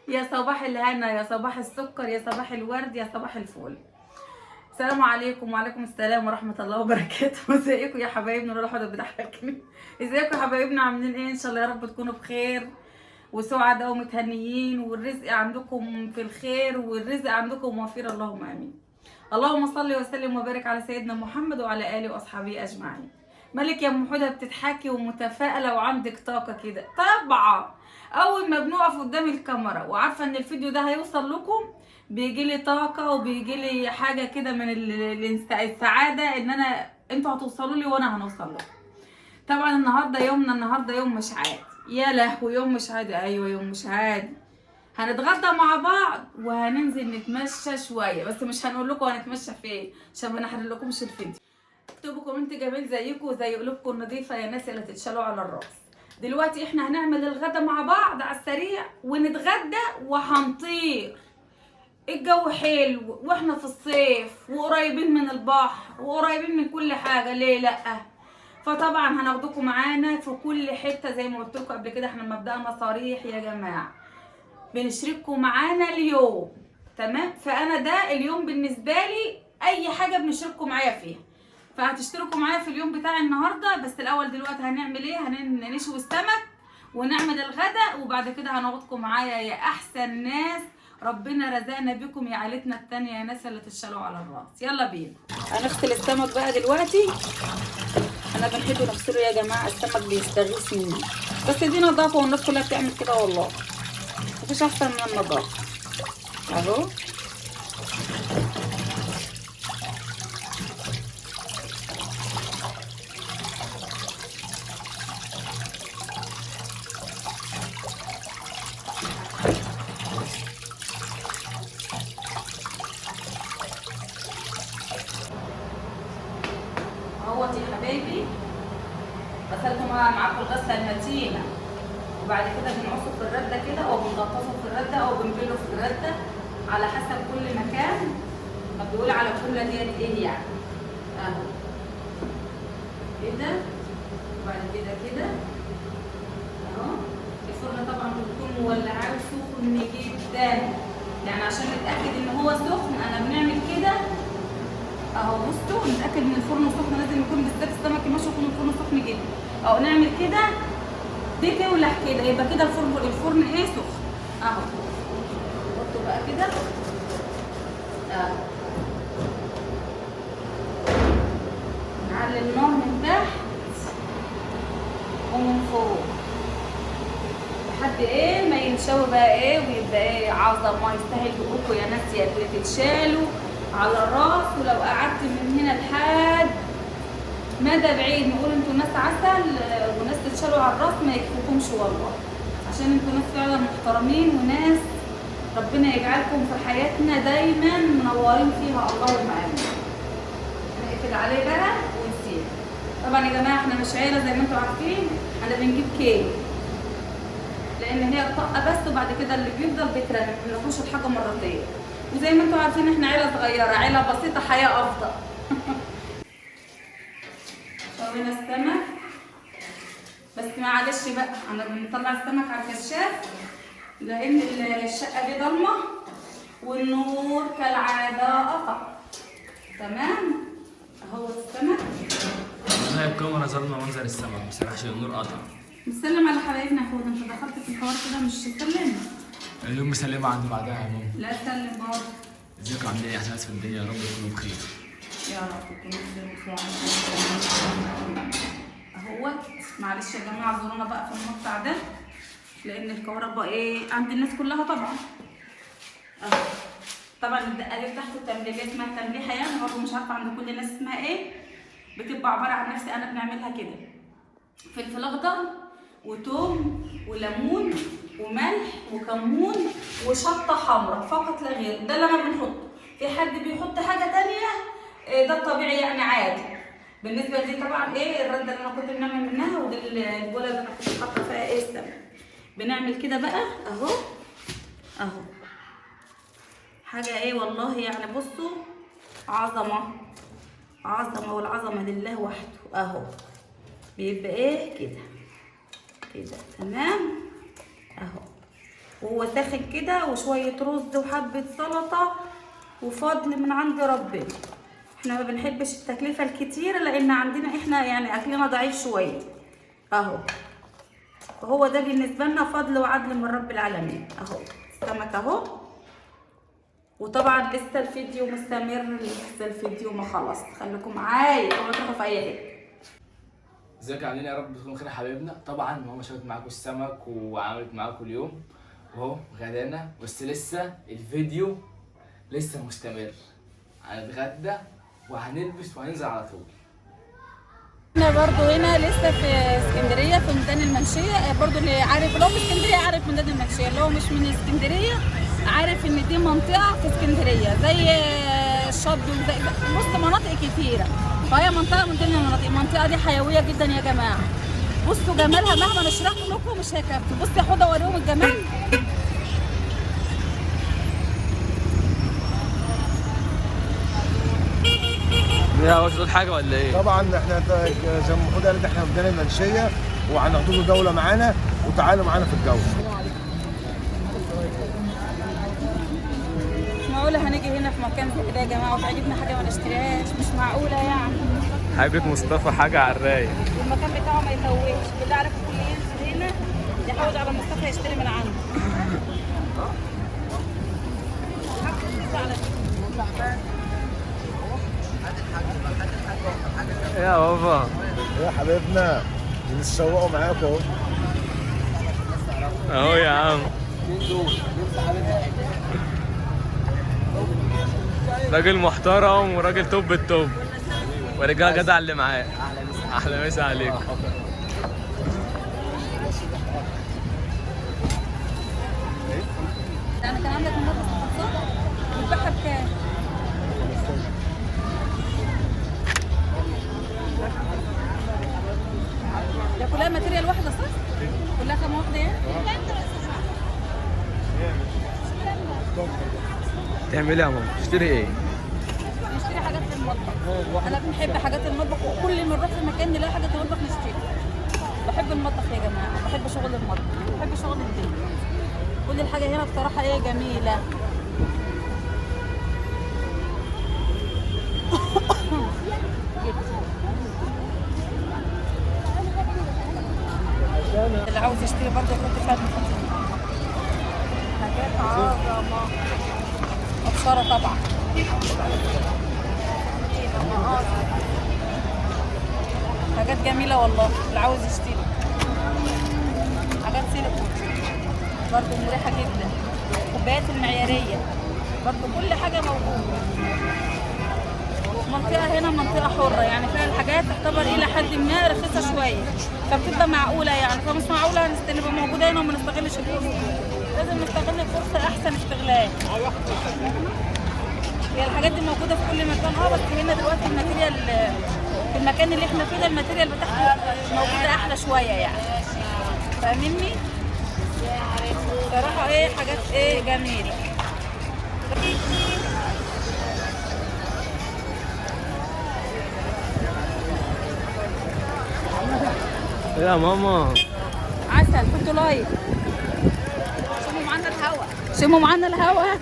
يا صباح الهنا، يا صباح السكر، يا صباح الورد، يا صباح الفل. السلام عليكم. وعليكم السلام ورحمة الله وبركاته. ازيكم يا حبايبنا؟ روح ده بتضحكني. ازيكم يا حبايبنا؟ عاملين ايه؟ ان شاء الله يا رب تكونوا بخير وسعداء ومتهنيين، والرزق عندكم في الخير والرزق عندكم وفير، اللهم امين. اللهم صل وسلم وبارك على سيدنا محمد وعلى اله واصحابه اجمعين. مالك يا ام حوده بتضحكي ومتفائله وعندك طاقه كده؟ طبعا اول ما بنقف قدام الكاميرا وعارفه ان الفيديو ده هيوصل لكم بيجي لي طاقه وبيجي لي حاجه كده من السعاده ان انتوا هتوصلوا لي وانا هنوصل لكم. طبعا النهارده يوم مش عادي. يا لهوي، يوم مش عادي. ايوه يوم مش عادي. هنتغدى مع بعض وهننزل نتمشى شويه، بس مش هنقول لكم هنتمشى فين عشان ما نحرق لكمش الفيديو. اكتبوا كومنت جميل زيكم وزي قلوبكم النظيفه يا ناس اللي تتشالوا على الراس. دلوقتي احنا هنعمل الغدا مع بعض على السريع ونتغدى وهنطير. الجو حلو واحنا في الصيف وقريبين من البحر وقريبين من كل حاجه، ليه لا؟ فطبعا هناخدكم معانا في كل حته زي ما قلت لكم قبل كده. احنا مبدأنا صريح يا جماعه، بنشرككم معانا اليوم. تمام؟ فانا ده اليوم بالنسبه لي اي حاجه بنشرككم معايا فيها، فهتشتركوا معايا في اليوم بتاع النهارده. بس الاول دلوقتي هنعمل ايه؟ هنشوي السمك ونعمل الغداء، وبعد كده هناخدكم معايا يا احسن ناس ربنا رزقنا بكم، يا عيلتنا التانية يا ناس اللي تشالوا على الراس. يلا بينا هنغسل السمك بقى دلوقتي. انا بنحب نغسله يا جماعه، السمك بيستغيث مني، بس دي نظافه والناس كلها بتعمل كده والله، مفيش احسن من النظافه. اهو اهوت يا حبايبي، غسلته معاكم الغسله المتينه، وبعد كده بنعصه في الرده كده او بنغطسه في الرده او بنبله في الرده على حسب كل مكان ما بيقول على كل ديت ايه يعني. اهو كده، وبعد كده اهو. الفرن طبعا بتكون مولعاه وسخن جدا، يعني عشان نتاكد ان هو سخن انا بنعمل كده اهو. بصوا نتاكد ان الفرن سخن، لازم يكون بالذات السمك المشوي يكون الفرن سخن جدا. اهو نعمل كده، دي تولع كده يبقى كده الفرن ايه؟ سخن اهو. نحطه بقى كده اهو، نعلي النار من تحت ومن فوق لحد ايه ما ينشوي بقى ايه ويبقى ايه عظمه. يستاهل بقكم يا ناس يا اللي تتشالوا على الراس. ولو قعدت من هنا لحد مدى بعيد نقول انتوا ناس عسل وناس تتشالوا على الراس ما يكفوكمش والله، عشان انتوا ناس فعلا محترمين وناس ربنا يجعلكم في حياتنا دايما منورين فيها، اللهم امين. هنقفل عليه بقى ونسيب. طبعا يا جماعه احنا مش عيله زي ما انتوا عارفين، احنا بنجيب كيك لان هي الطاقه بس، وبعد كده اللي بيفضل بيترمي، ما بناكلش الحاجه مرتين. وزي ما انتوا عارفين احنا عيله صغيره، عيله بسيطه، حياه افضل. شوينا السمك بس معلش بقى انا بنطلع السمك على الكشاف لان الشقه دي ضلمه والنور كالعاده قطع. تمام؟ اهو السمك. والله الكاميرا ظلمه منظر السمك بصراحه عشان النور قطع. نسلم على حبايبنا يا حوده، انت دخلت في الحوار كده مش سلمنا. اليوم مسلمه عند بعدها يا ماما. لا سلم برضه. ازيكم عاملين ايه يا احسن ناس في الدنيا؟ يا رب تكونوا بخير. يا رب تكونوا اهوت. معلش يا جماعه اعذرونا بقى في المقطع ده لان الكهرباء ايه عند الناس كلها طبعا. اهو طبعا الدقاليب تحت التمليحه اسمها تمليحه، يعني برضه مش عارفه عند كل الناس اسمها ايه. بتبقى عباره عن نفسي انا بنعملها كده: فلفل اخضر وتوم وليمون وملح وكمون وشطه حمراء فقط لا غير. ده اللي انا بنحطه. في حد بيحط حاجه تانية ده الطبيعي يعني عادي. بالنسبه لي طبعا ايه الرده اللي انا كنت بنعمل منها، ودي البوله اللي انا كنت حاطه فيها ايه السمك. بنعمل كده بقى اهو اهو. حاجه ايه والله يعني. بصوا عظمه عظمه، والعظمه لله وحده. اهو بيبقى ايه كده كده. تمام اهو. وهو ساخن كده، وشويه رز وحبه سلطه وفضل من عند ربنا. احنا ما بنحبش التكلفه الكتيره لان عندنا احنا يعني اكلنا ضعيف شويه اهو. وهو ده بالنسبه لنا فضل وعدل من رب العالمين اهو. السمك اهو. وطبعا لسه الفيديو مستمر، لسه الفيديو ما خلص. خليكم معايا اوعوا تروحوا في اي حته. ازيكم عاملين يا رب تكونوا خير يا حبايبنا. طبعا ماما شوت معاكم السمك وعملت معاكم اليوم اهو غدانا، بس لسه الفيديو لسه مستمر. هنتغدى وهنلبس وهننزل على طول. احنا برضو هنا لسه في اسكندريه في ميدان المنشيه. برضو اللي عارف لو في اسكندريه عارف ميدان المنشيه، اللي هو مش من اسكندريه عارف ان دي منطقه في اسكندريه زي الشط وزي بص مناطق كتيره، فهي منطقه من ضمن المناطق. المنطقه دي حيويه جدا يا جماعه. بصوا جمالها مهما نشرح لكم مش هيكفي. بصوا يا حوضه اوريهم الجمال. يا عاوز تقول حاجه ولا ايه؟ طبعا احنا زي ما محمود قال احنا في ميدان المنشيه وهناخدوا جوله معانا، وتعالوا معانا في الجو. مش معقوله هنيجي هنا في مكان زي كده يا جماعه وتعجبنا حاجه ما نشتريهاش، مش معقوله يعني. حاجه مصطفى حاجه على الرايق. والمكان بتاعه ما يتوهش. بالله عليكم كل ينزل هنا يحاول على مصطفى يشتري من عنده. يا بابا يا حبايبنا بنتسوقوا معاكم اهو. اهو يا عم. راجل محترم وراجل توب التوب ورجاله جدع اللي معاه. احلى مسا عليكم. انا كان عندك النهارده صح؟ بتبيعها بكام؟ ده كلها ماتيريال واحده صح؟ كلها خامه واحده يعني؟ تعمل ايه يا ماما؟ تشتري ايه؟ نشتري حاجات في المطبخ. انا بنحب حاجات المطبخ، وكل ما نروح في مكان نلاقي حاجات المطبخ نشتري. بحب المطبخ يا جماعه، بحب شغل المطبخ، بحب شغل البيت. كل الحاجه هنا بصراحه ايه جميله. اللي عاوز يشتري برضه يحط فيها حاجات عظمه. ابشره طبعا. حاجات جميله والله. اللي عاوز يشتري حاجات سيليكون برضه مريحه جدا. الكوبايات المعياريه برضه كل حاجه موجوده. منطقه هنا منطقه حره يعني فيها الحاجات تعتبر الى حد ما رخيصه شويه، فبتبقى معقوله يعني. فمش معقوله نبقى موجوده هنا وما نستغلش الفرصه. لازم نستغل الفرصه احسن استغلال. هي الحاجات دي موجوده في كل مكان بس هنا دلوقتي الماتيريال في المكان اللي احنا فيه ده الماتيريال بتاعته موجوده احلى شويه يعني. فاهمني؟ صراحه ايه حاجات ايه جميله. يا ماما عسل. حطوا لايك. شموا معانا الهوا. شموا معانا الهوا.